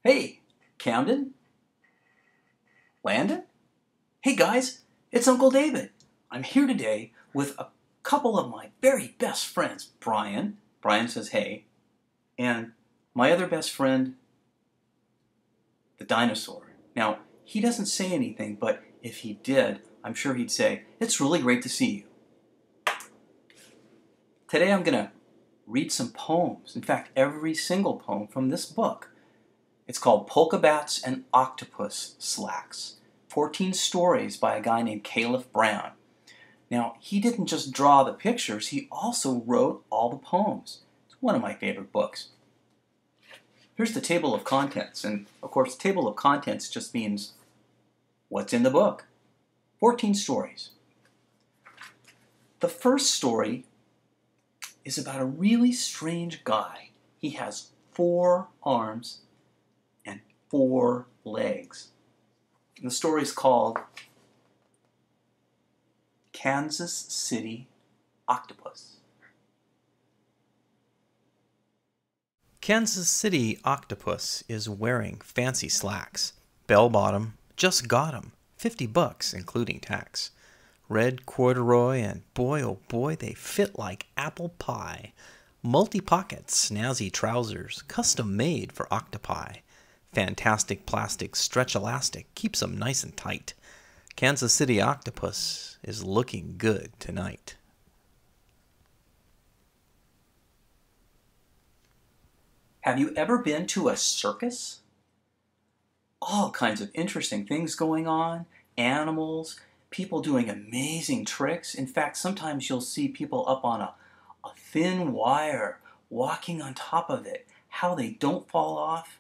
Hey, Camden? Landen? Hey guys, it's Uncle David. I'm here today with a couple of my very best friends, Brian. Brian says hey. And my other best friend, the dinosaur. Now, he doesn't say anything, but if he did, I'm sure he'd say, it's really great to see you. Today I'm going to read some poems. In fact, every single poem from this book. It's called Polka Bats and Octopus Slacks. 14 stories by a guy named Calef. Now, he didn't just draw the pictures, he also wrote all the poems. It's one of my favorite books. Here's the table of contents, and of course, table of contents just means what's in the book. 14 stories. The first story is about a really strange guy. He has 4 arms and 4 legs. And the story is called Kansas City Octopus. Kansas City Octopus is wearing fancy slacks. Bell-bottom, just got 'em, $50 including tax. Red corduroy and boy oh boy they fit like apple pie. Multi-pocket snazzy trousers, custom made for octopi. Fantastic plastic stretch elastic keeps 'em nice and tight. Kansas City Octopus is looking good tonight. Have you ever been to a circus? All kinds of interesting things going on, animals, people doing amazing tricks. In fact, sometimes you'll see people up on a thin wire, walking on top of it. How they don't fall off,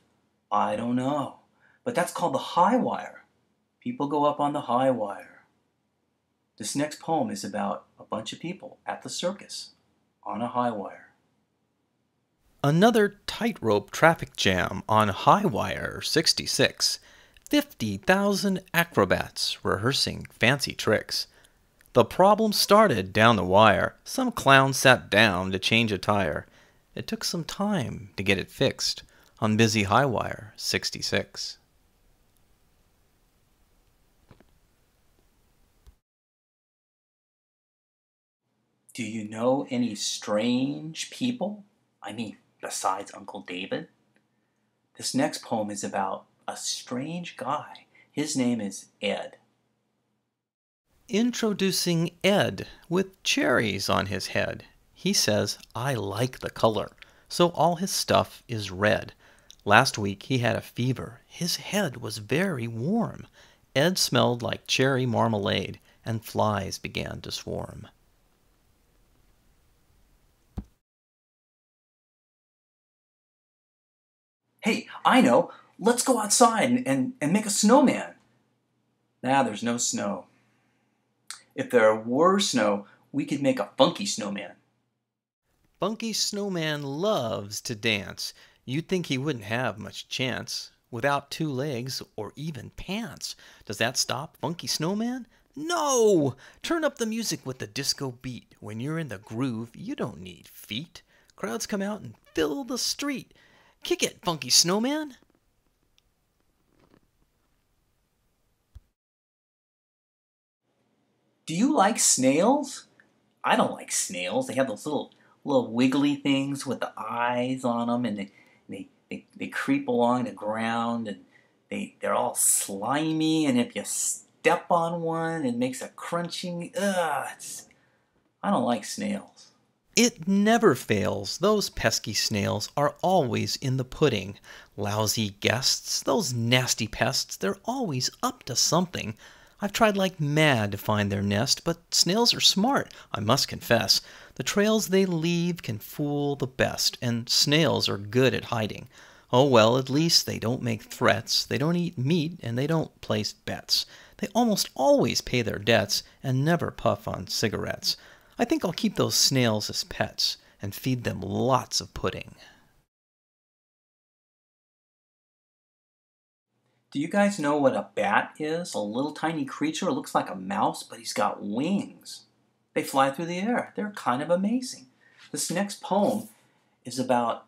I don't know. But that's called the high wire. People go up on the high wire. This next poem is about a bunch of people at the circus on a high wire. Another tightrope traffic jam on High Wire 66. 50,000 acrobats rehearsing fancy tricks. The problem started down the wire. Some clown sat down to change a tire. It took some time to get it fixed on busy High Wire 66. Do you know any strange people? I mean, besides Uncle David? This next poem is about a strange guy. His name is Ed. Introducing Ed with cherries on his head. He says, I like the color, so all his stuff is red. Last week he had a fever. His head was very warm. Ed smelled like cherry marmalade, and flies began to swarm. Hey, I know. Let's go outside and make a snowman. Nah, there's no snow. If there were snow, we could make a funky snowman. Funky Snowman loves to dance. You'd think he wouldn't have much chance without 2 legs or even pants. Does that stop Funky Snowman? No! Turn up the music with the disco beat. When you're in the groove, you don't need feet. Crowds come out and fill the street. Kick it, Funky Snowman! Do you like snails? I don't like snails. They have those little wiggly things with the eyes on them, and they creep along the ground, and they're all slimy, and if you step on one, it makes a crunching. I don't like snails. It never fails. Those pesky snails are always in the pudding. Lousy guests, those nasty pests, they're always up to something. I've tried like mad to find their nest, but snails are smart, I must confess. The trails they leave can fool the best, and snails are good at hiding. Oh well, at least they don't make threats, they don't eat meat, and they don't place bets. They almost always pay their debts, and never puff on cigarettes. I think I'll keep those snails as pets, and feed them lots of pudding. Do you guys know what a bat is? A little tiny creature. It looks like a mouse, but he's got wings. They fly through the air. They're kind of amazing. This next poem is about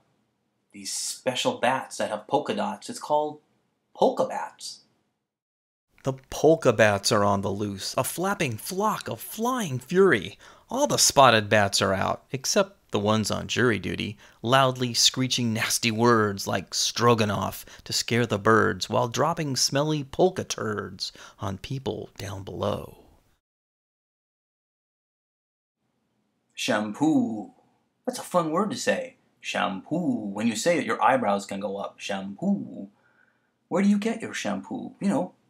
these special bats that have polka dots. It's called polka bats. The polka bats are on the loose, a flapping flock of flying fury. All the spotted bats are out, except the ones on jury duty, loudly screeching nasty words like stroganoff to scare the birds while dropping smelly polka turds on people down below. Shampoo. That's a fun word to say. Shampoo. When you say it, your eyebrows can go up. Shampoo. Where do you get your shampoo?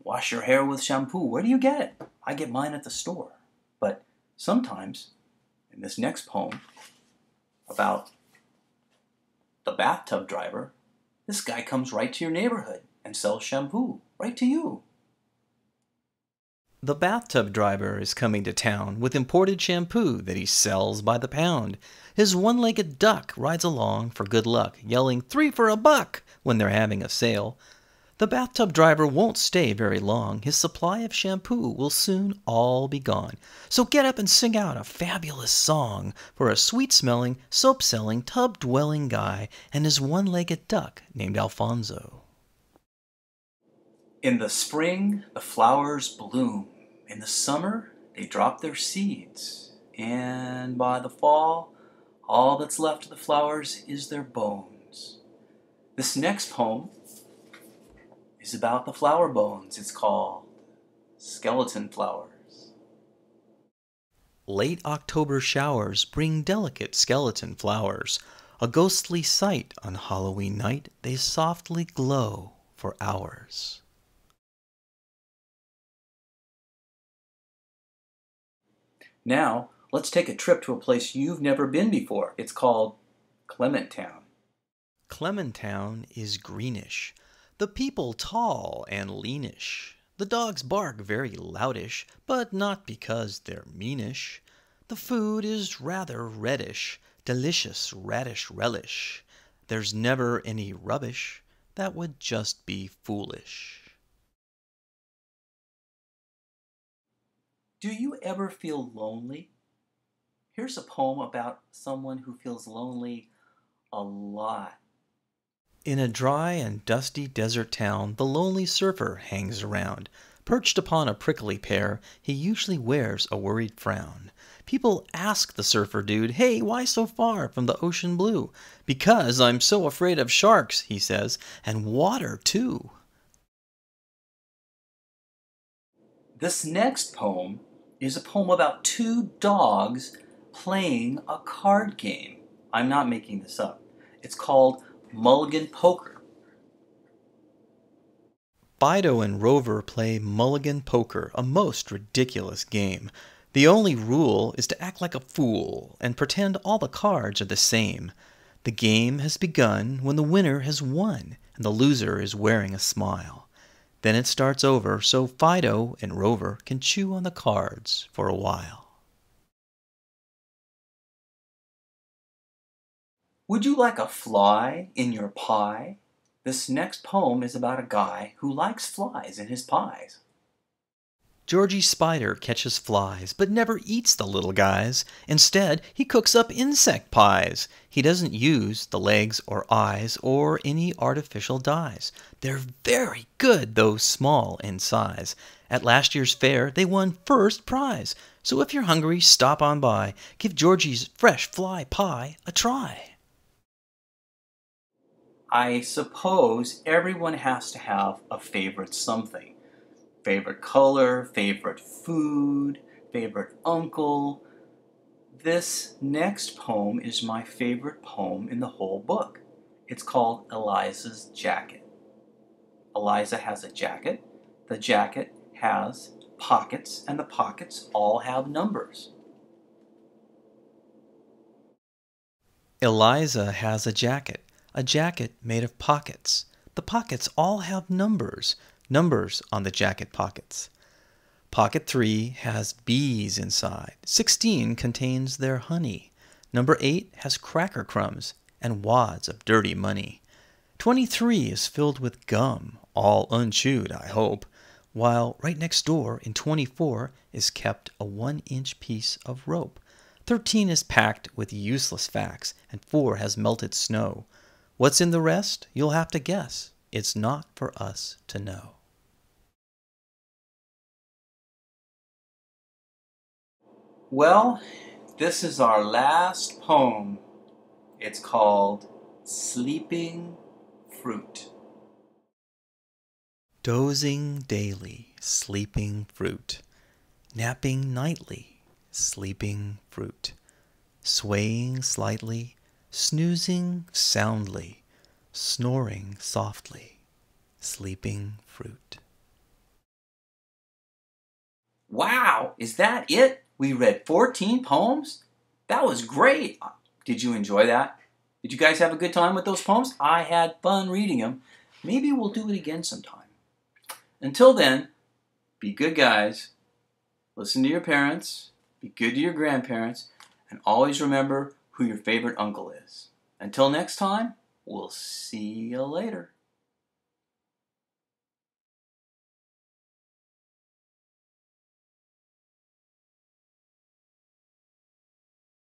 Wash your hair with shampoo. Where do you get it? I get mine at the store. But sometimes, in this next poem about the bathtub driver, this guy comes right to your neighborhood and sells shampoo. Right to you. The bathtub driver is coming to town with imported shampoo that he sells by the pound. His one-legged duck rides along for good luck, yelling 3 for a buck when they're having a sale. The bathtub driver won't stay very long. His supply of shampoo will soon all be gone. So get up and sing out a fabulous song for a sweet-smelling, soap-selling, tub-dwelling guy and his one-legged duck named Alfonso. In the spring, the flowers bloom. In the summer, they drop their seeds. And by the fall, all that's left of the flowers is their bones. This next poem is about the flower bones. It's called Skeleton Flowers. Late October showers bring delicate skeleton flowers. A ghostly sight on Halloween night, they softly glow for hours. Now, let's take a trip to a place you've never been before. It's called Clementtown. Clementtown is greenish, the people tall and leanish. The dogs bark very loudish, but not because they're meanish. The food is rather reddish, delicious radish relish. There's never any rubbish, that would just be foolish. Do you ever feel lonely? Here's a poem about someone who feels lonely a lot. In a dry and dusty desert town, the lonely surfer hangs around. Perched upon a prickly pear, he usually wears a worried frown. People ask the surfer dude, "Hey, why so far from the ocean blue?" "Because I'm so afraid of sharks," he says, "and water too." This next poem is a poem about 2 dogs playing a card game. I'm not making this up. It's called Mulligan Poker. Fido and Rover play Mulligan Poker, a most ridiculous game. The only rule is to act like a fool and pretend all the cards are the same. The game has begun when the winner has won and the loser is wearing a smile. Then it starts over so Fido and Rover can chew on the cards for a while. Would you like a fly in your pie? This next poem is about a guy who likes flies in his pies. Georgie Spider catches flies, but never eats the little guys. Instead, he cooks up insect pies. He doesn't use the legs or eyes or any artificial dyes. They're very good, though small in size. At last year's fair, they won first prize. So if you're hungry, stop on by. Give Georgie's fresh fly pie a try. I suppose everyone has to have a favorite something. Favorite color, favorite food, favorite uncle. This next poem is my favorite poem in the whole book. It's called Elizas Jacket. Eliza has a jacket. The jacket has pockets, and the pockets all have numbers. Eliza has a jacket made of pockets. The pockets all have numbers on the jacket pockets. Pocket 3 has bees inside. 16 contains their honey. Number 8 has cracker crumbs and wads of dirty money. 23 is filled with gum, all unchewed, I hope, while right next door in 24 is kept a 1-inch piece of rope. 13 is packed with useless facts, and 4 has melted snow. What's in the rest? You'll have to guess. It's not for us to know. Well, this is our last poem. It's called Sleeping Fruit. Dozing daily, sleeping fruit. Napping nightly, sleeping fruit. Swaying slightly, snoozing soundly, snoring softly, sleeping fruit. Wow, is that it? We read 14 poems? That was great. Did you enjoy that? Did you guys have a good time with those poems? I had fun reading them. Maybe we'll do it again sometime. Until then, be good guys. Listen to your parents. Be good to your grandparents. And always remember who your favorite uncle is. Until next time, we'll see you later.